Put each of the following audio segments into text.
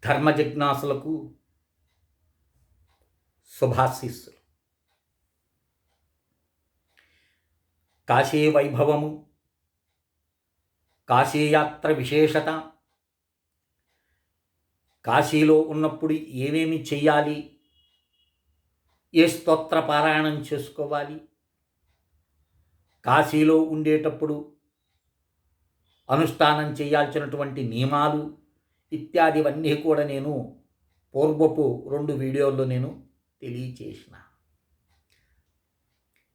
ధర్మ జిజ్ఞాసులకు శుభాశీస్సులు. కాశీ వైభవము, కాశీయాత్ర విశేషత, కాశీలో ఉన్నప్పుడు ఏమేమి చెయ్యాలి, ఏ స్తోత్ర పారాయణం చేసుకోవాలి, కాశీలో ఉండేటప్పుడు అనుష్ఠానం చేయాల్సినటువంటి నియమాలు ఇత్యాదివన్నీ కూడా నేను పూర్వపు 2 వీడియోల్లో నేను తెలియచేసిన.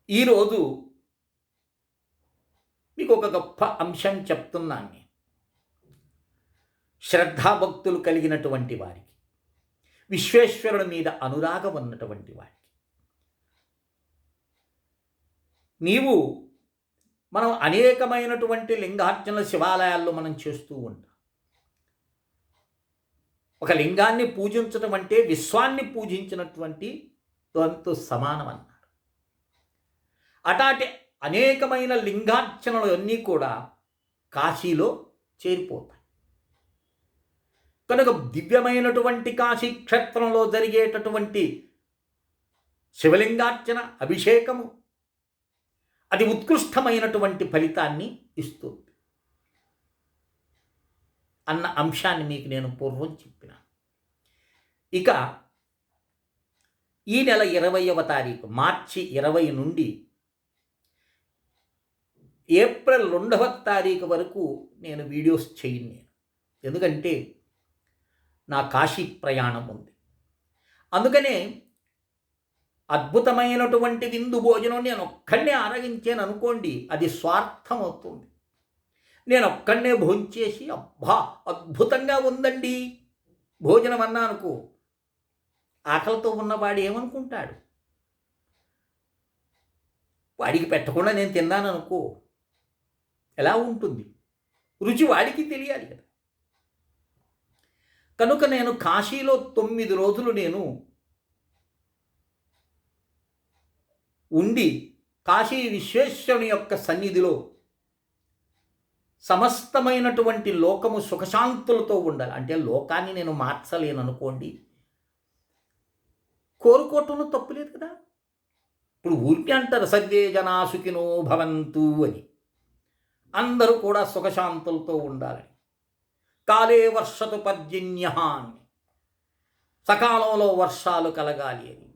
ఈరోజు మీకు ఒక గొప్ప అంశం చెప్తున్నాను. శ్రద్ధాభక్తులు కలిగినటువంటి వారికి, విశ్వేశ్వరుడి మీద అనురాగం ఉన్నటువంటి వారికి, మనం అనేకమైనటువంటి లింగార్చన శివాలయాల్లో మనం చేస్తూ ఉంటాం. ఒక లింగాన్ని పూజించడం అంటే విశ్వాన్ని పూజించినటువంటి దాంతో సమానం అన్నారు. అటాటి అనేకమైన లింగార్చనలు అన్నీ కూడా కాశీలో చేరిపోతాయి. కనుక దివ్యమైనటువంటి కాశీ క్షేత్రంలో జరిగేటటువంటి శివలింగార్చన, అభిషేకము అది ఉత్కృష్టమైనటువంటి ఫలితాన్ని ఇస్తుంది అన్న అంశాన్ని మీకు నేను పూర్వం చెప్పిన. ఇక ఈ నెల 20వ తారీఖు, మార్చి 20 నుండి ఏప్రిల్ 2వ తారీఖు వరకు నేను వీడియోస్ చేయను. ఎందుకంటే నా కాశీ ప్రయాణం ఉంది. అందుకనే అద్భుతమైనటువంటి విందు భోజనం నేను ఒక్కడనే ఆరగించాను అనుకోండి, అది స్వార్థం అవుతుంది. నేను ఒక్కడనే భోంచేసి అబ్బా అద్భుతంగా ఉందండి భోజనం అన్నా అనుకో, ఆకలితో ఉన్నవాడు ఏమనుకుంటాడు? వాడికి పెట్టకుండా నేను తిన్నాను అనుకో, ఎలా ఉంటుంది? రుచి వాడికి తెలియాలి కదా. కనుక నేను కాశీలో 9 రోజులు నేను ఉండి కాశీ విశ్వేశ్వరుని యొక్క సన్నిధిలో సమస్తమైనటువంటి లోకము సుఖశాంతులతో ఉండాలి. అంటే లోకాన్ని నేను మార్చలేను అనుకోండి, కోరుకోవటంలో తప్పులేదు కదా. ఇప్పుడు ఊరికి అంటారు సర్వే జనా సుఖినో భవంతు అని, అందరూ కూడా సుఖశాంతులతో ఉండాలని. కాలే వర్షతు పర్జన్యః అని, సకాలంలో వర్షాలు కలగాలి అని.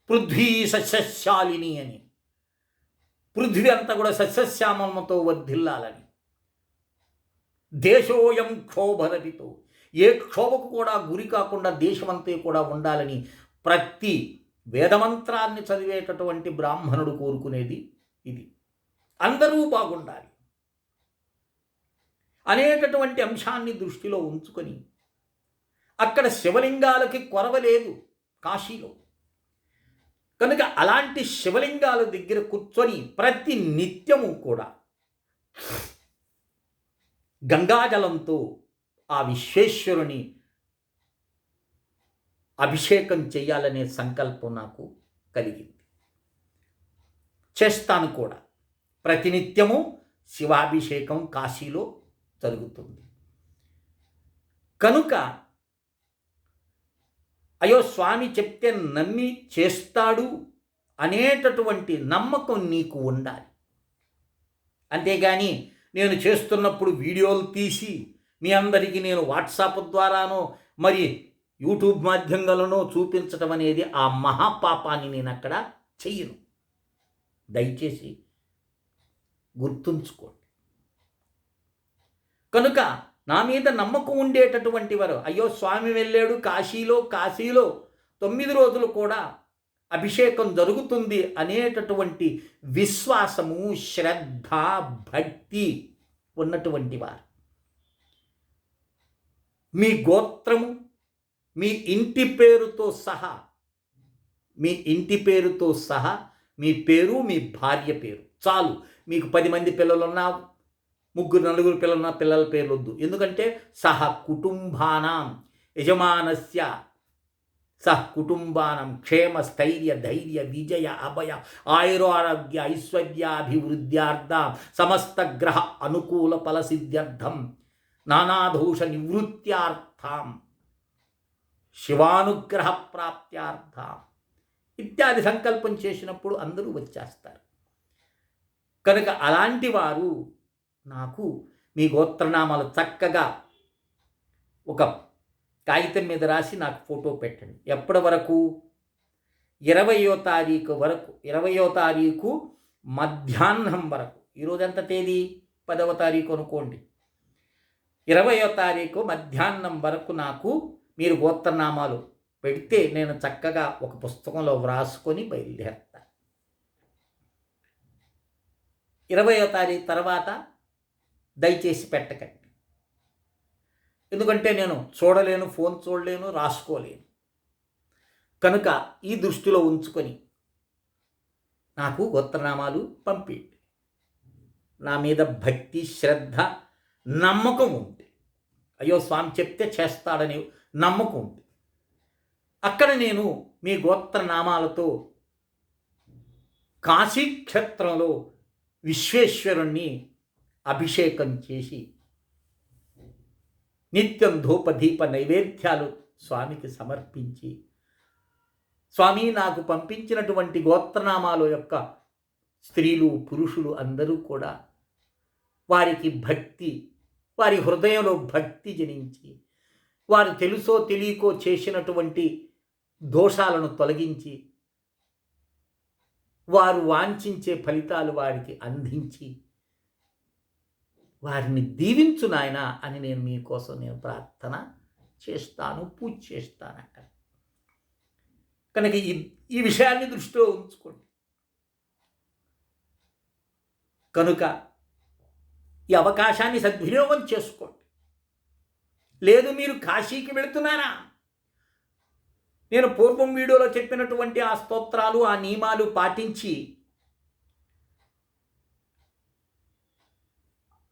పృథ్వీ సస్యశాలిని అని, పృథ్వీ అంతా కూడా సస్యశ్యామలతో వర్ధిల్లాలని. దేశోయం క్షోభరహితో, ఏ క్షోభకు కూడా గురి కాకుండా దేశమంతా కూడా ఉండాలని ప్రతి వేదమంత్రాన్ని చదివేటటువంటి బ్రాహ్మణుడు కోరుకునేది ఇది. అందరూ బాగుండాలి అనేటటువంటి అంశాన్ని దృష్టిలో ఉంచుకొని, అక్కడ శివలింగాలకి కొరవలేదు కాశీలో. కనుక అలాంటి శివలింగాల దగ్గర కూర్చొని ప్రతి నిత్యము కూడా గంగాజలంతో ఆ విశ్వేశ్వరుని అభిషేకం చేయాలనే సంకల్పం నాకు కలిగింది. చేస్తాను కూడా. ప్రతినిత్యము శివాభిషేకం కాశీలో జరుగుతుంది. కనుక అయ్యో స్వామి చెప్తే నమ్మి చేస్తాడు అనేటటువంటి నమ్మకం నీకు ఉండాలి. అంతేగాని నేను చేస్తున్నప్పుడు వీడియోలు తీసి మీ అందరికీ నేను వాట్సాప్ ద్వారానో మరి యూట్యూబ్ మాధ్యమాలనో చూపించడం అనేది ఆ మహాపాపాన్ని నేను అక్కడ చెయ్యను. దయచేసి గుర్తుంచుకోండి. కనుక నా మీద నమ్మకం ఉండేటటువంటి వారు, అయ్యో స్వామి వెళ్ళాడు కాశీలో 9 రోజులు కూడా అభిషేకం జరుగుతుంది అనేటటువంటి విశ్వాసము, శ్రద్ధ, భక్తి ఉన్నటువంటి వారు, మీ గోత్రము, మీ ఇంటి పేరుతో సహా మీ పేరు, మీ భార్య పేరు చాలు. మీకు 10 మంది పిల్లలున్నా, 3-4 పిల్లలున్న పిల్లల పేర్లు వద్దు. ఎందుకంటే సహ కుటుంబానాం యజమానస్య సహ కుటుంబానం క్షేమ స్థైర్య ధైర్య విజయ అభయ ఆయురారోగ్య ఐశ్వర్యాభివృద్ధ్యార్థం సమస్త గ్రహ అనుకూల ఫలసిద్ధ్యర్థం నానాదోష నివృత్త్యార్థం శివానుగ్రహ ప్రాప్త్యార్థ ఇత్యాది సంకల్పం చేసినప్పుడు అందరూ వచ్చేస్తారు. కనుక అలాంటి వారు నాకు మీ గోత్రనామాలు చక్కగా ఒక కాగితం మీద రాసి నాకు ఫోటో పెట్టండి. ఎప్పటి వరకు? 20వ తారీఖు వరకు, 20వ తారీఖు మధ్యాహ్నం వరకు. ఈరోజు ఎంత తేదీ? 10వ తారీఖు అనుకోండి. 20వ తారీఖు మధ్యాహ్నం వరకు నాకు మీరు గోత్రనామాలు పెడితే నేను చక్కగా ఒక పుస్తకంలో వ్రాసుకొని బయలుదేరుతాను. 20వ తారీఖు తర్వాత దయచేసి పెట్టకండి. ఎందుకంటే నేను చూడలేను, ఫోన్ చూడలేను, రాసుకోలేను. కనుక ఈ దృష్టిలో ఉంచుకొని నాకు గోత్రనామాలు పంపిండి. నా మీద భక్తి, శ్రద్ధ, నమ్మకం ఉంది. అయ్యో స్వామి చెప్తే చేస్తాడని నమ్మకం ఉంది. అక్కడ నేను మీ గోత్రనామాలతో కాశీక్షేత్రంలో విశ్వేశ్వరుణ్ణి అభిషేకం చేసి నిత్యం ధూపదీప నైవేద్యాలు స్వామికి సమర్పించి, స్వామి నాకు పంపించినటువంటి గోత్రనామాల యొక్క స్త్రీలు, పురుషులు అందరూ కూడా వారికి భక్తి, వారి హృదయంలో భక్తి జనించి, వారు తెలుసో తెలియకో చేసినటువంటి దోషాలను తొలగించి, వారు వాంఛించే ఫలితాలు వారికి అందించి, వారిని దీవించు నాయనా అని నేను మీకోసం ప్రార్థన చేస్తాను, పూజ చేస్తానట. కనుక ఈ విషయాన్ని దృష్టిలో ఉంచుకోండి. కనుక ఈ అవకాశాన్ని సద్వినియోగం చేసుకోండి. లేదు మీరు కాశీకి వెళుతున్నారా? నేను పూర్వం వీడియోలో చెప్పినటువంటి ఆ స్తోత్రాలు, ఆ నియమాలు పాటించి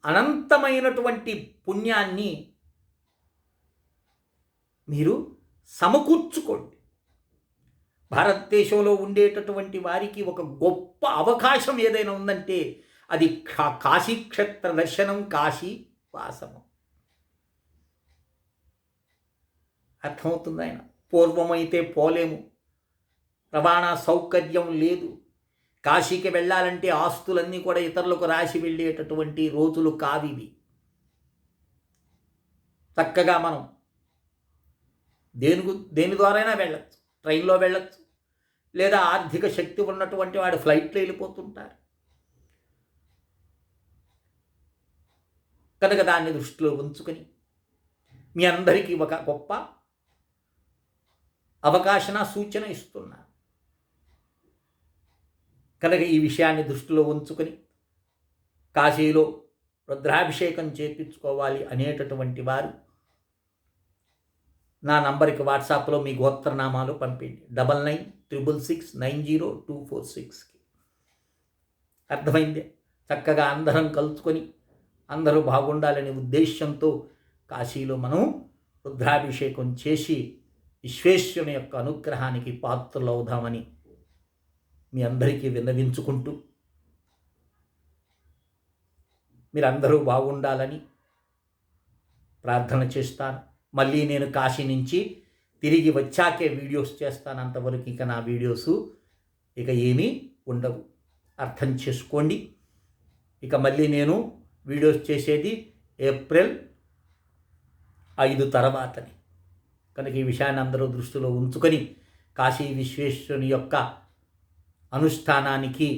అనంతమైనటువంటి పుణ్యాన్ని మీరు సమకూర్చుకోండి. భారతదేశంలో ఉండేటటువంటి వారికి ఒక గొప్ప అవకాశం ఏదైనా ఉందంటే అది కాశీక్షేత్ర దర్శనం, కాశీ వాసము. అర్థమవుతుంది ఆయన. పూర్వమైతే పోలేము, రవాణా సౌకర్యం లేదు. కాశీకి వెళ్ళాలంటే ఆస్తులన్నీ కూడా ఇతరులకు రాసి వెళ్ళేటటువంటి రోజులు కావివి. చక్కగా మనం దేని ద్వారైనా వెళ్ళచ్చు. ట్రైన్లో వెళ్ళచ్చు, లేదా ఆర్థిక శక్తి ఉన్నటువంటి వాడు ఫ్లైట్లో వెళ్ళిపోతుంటారు. కనుక దాన్ని దృష్టిలో ఉంచుకొని మీ అందరికీ ఒక గొప్ప అవకాశన సూచన ఇస్తున్నా. కనుక ఈ విషయాన్ని దృష్టిలో ఉంచుకొని కాశీలో రుద్రాభిషేకం చేయించుకోవాలి అనేటటువంటి వారు నా నంబర్కి వాట్సాప్లో మీ గోత్రనామాలు పంపిండి. 9966690246కి. అర్థమైందే? చక్కగా అందరం కలుసుకొని అందరూ బాగుండాలనే ఉద్దేశంతో కాశీలో మనం రుద్రాభిషేకం చేసి విశ్వేశ్వరుని యొక్క అనుగ్రహానికి పాత్రలవుదామని మీ అందరికీ విన్నవించుకుంటూ, మీరందరూ బాగుండాలని ప్రార్థన చేస్తాను. మళ్ళీ నేను కాశీ నుంచి తిరిగి వచ్చాకే వీడియోస్ చేస్తాను. అంతవరకు ఇక నా వీడియోస్ ఇక ఏమీ ఉండవు. అర్థం చేసుకోండి. ఇక మళ్ళీ నేను వీడియోస్ చేసేది ఏప్రిల్ 5 తర్వాతని. కనుక ఈ విషయాన్ని అందరూ దృష్టిలో ఉంచుకొని కాశీ విశ్వేశ్వరుని యొక్క అనుష్ఠానానికి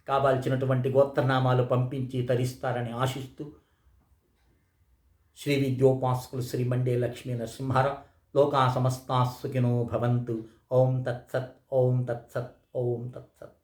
కావాల్సినటువంటి గోత్రనామాలు పంపించి తరిస్తారని ఆశిస్తూ, శ్రీ విద్యోపాసకులు శ్రీ మండే లక్ష్మీ నరసింహారావు. లోకా సమస్తా సుఖినో భవంతు. ఓం తత్సత్, ఓం తత్సత్, ఓం తత్సత్.